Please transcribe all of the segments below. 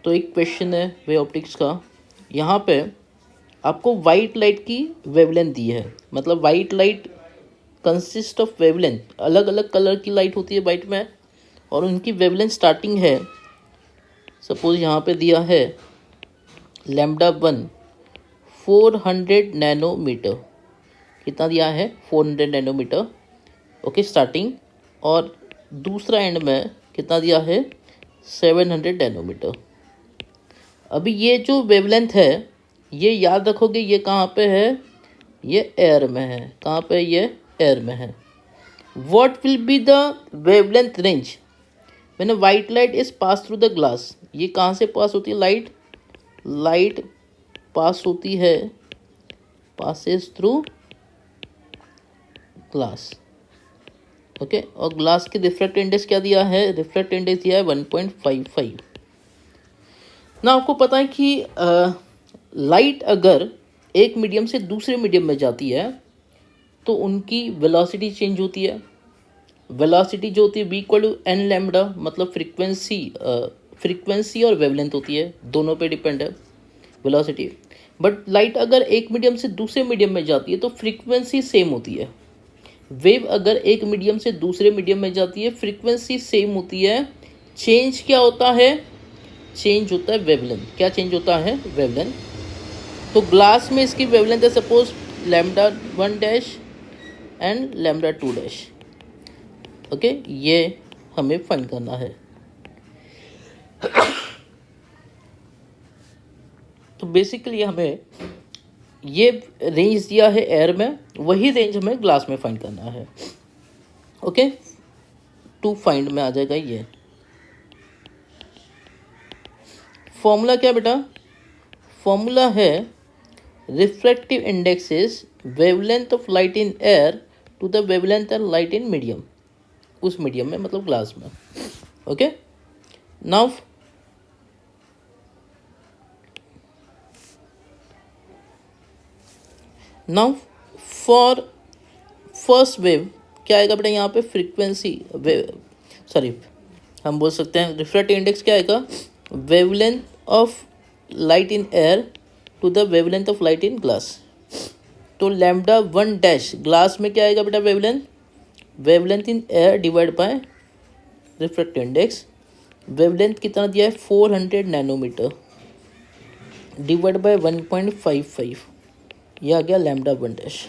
तो एक क्वेश्चन है वे ऑप्टिक्स का। यहाँ पे आपको वाइट लाइट की वेवलेंथ दी है, मतलब white light consist of wavelength, अलग अलग कलर की लाइट होती है वाइट में, और उनकी वेवलेंथ स्टार्टिंग है, सपोज यहाँ पे दिया है λ1 400 नैनोमीटर। कितना दिया है? 400 नैनोमीटर, ओके स्टार्टिंग। और दूसरा एंड में कितना दिया है? 700 नैनोमीटर। अभी ये जो वेवलेंथ है, ये याद रखोगे, ये कहाँ पे है? ये एयर में है। कहाँ पे? ये एयर में है। What will be the wavelength range when a white light is pass through the glass? ये कहाँ से पास होती है लाइट? लाइट पास होती है, पासेस थ्रू ग्लास, ओके। और ग्लास की रिफ्रैक्ट इंडेक्स क्या दिया है? रिफ्रैक्ट इंडेक्स दिया है 1.55। ना आपको पता है कि लाइट अगर एक मीडियम से दूसरे मीडियम में जाती है तो उनकी वेलोसिटी चेंज होती है। वेलोसिटी जो होती है v equal to n lambda, मतलब फ्रीक्वेंसी और वेवलेंथ होती है, दोनों पे डिपेंड है वेलोसिटी। बट लाइट अगर एक मीडियम से दूसरे मीडियम में जाती है तो फ्रीक्वेंसी सेम होती है। वेव अगर एक मीडियम से दूसरे मीडियम में जाती है, फ्रीक्वेंसी सेम होती है। चेंज क्या होता है? चेंज होता है वेवलेंथ। क्या चेंज होता है? वेवलेंथ। तो ग्लास में इसकी वेवलेंथ है suppose λ1 dash and λ2 dash, okay. ये हमें फाइंड करना है। तो बेसिकली हमें ये रेंज दिया है एयर में, वही रेंज हमें ग्लास में फाइंड करना है, ओके। टू फाइंड में आ जाएगा ये फॉर्मूला। क्या बेटा? फॉर्मूला है refractive index is wavelength of light in air to the wavelength of light in medium. उस मीडियम में मतलब ग्लास में, okay. Now for first wave क्या आएगा बेटा? यहाँ पे फ्रीक्वेंसी सॉरी, हम बोल सकते हैं रिफ्रैक्टिव इंडेक्स क्या आएगा? Wavelength of light in air to the wavelength of light in glass. तो λ1 डैश ग्लास में क्या आएगा बेटा? Wavelength. Wavelength in air divide by refractive index. Wavelength कितना दिया है? 400 नैनोमीटर डिवाइड बाय 1.55, यह आ गया λ1 डैश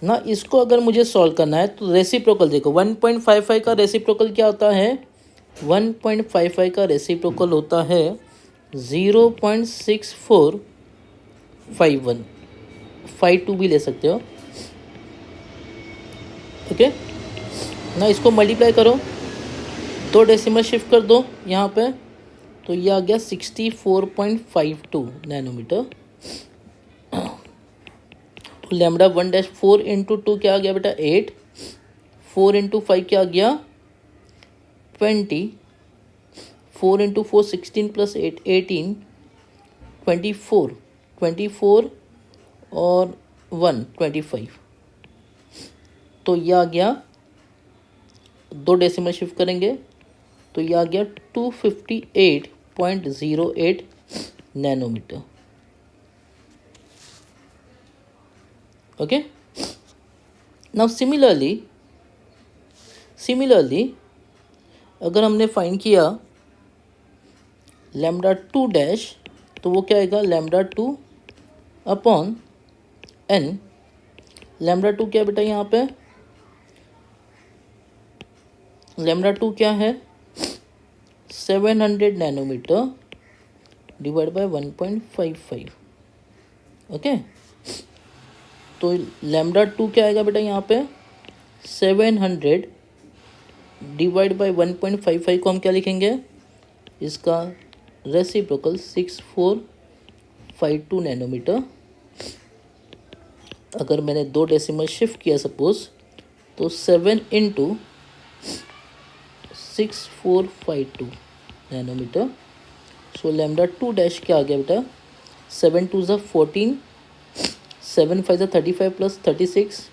ना। इसको अगर मुझे सॉल्व करना है तो रेसिप्रोकल देखो, 1.55 का रेसिप्रोकल क्या होता है? 1.55 का रेसिप्रोकल होता है 0.6451, 52 भी ले सकते हो, ओके ना। इसको मल्टीप्लाई करो, 2 डेसिमल शिफ्ट कर दो यहाँ पे, तो ये आ गया 64.52 नैनोमीटर। तो λ1 डैश 4 इंटू 2 क्या आ गया बेटा? 8। 4 इंटू 5 क्या आ गया? 20। 4 इंटू 4 16 प्लस 8 18, 24 24 और 1 25। तो यह आ गया, 2 डेसिमल शिफ्ट करेंगे तो यह आ गया 258.08 नैनोमीटर, ओके। नाउ सिमिलरली अगर हमने फाइंड किया λ2 डैश, तो वो क्या आएगा? λ2 अपॉन n। λ2 क्या बेटा? यहाँ पे λ2 क्या है? 700 नैनोमीटर डिवाइड बाय 1.55, ओके। तो λ2 क्या आएगा बेटा? यहाँ पे 700 डिवाइड बाय 1.55 को हम क्या लिखेंगे? इसका रेसिप्रोकल 6452 नैनोमीटर। अगर मैंने 2 डेसिमल शिफ्ट किया सपोज, तो 7 इंटू 6452 नैनोमीटर। सो λ2 डैश क्या आ गया बेटा? 7 2 ज़ा 14, 7 5 ज़ा 35 प्लस 36,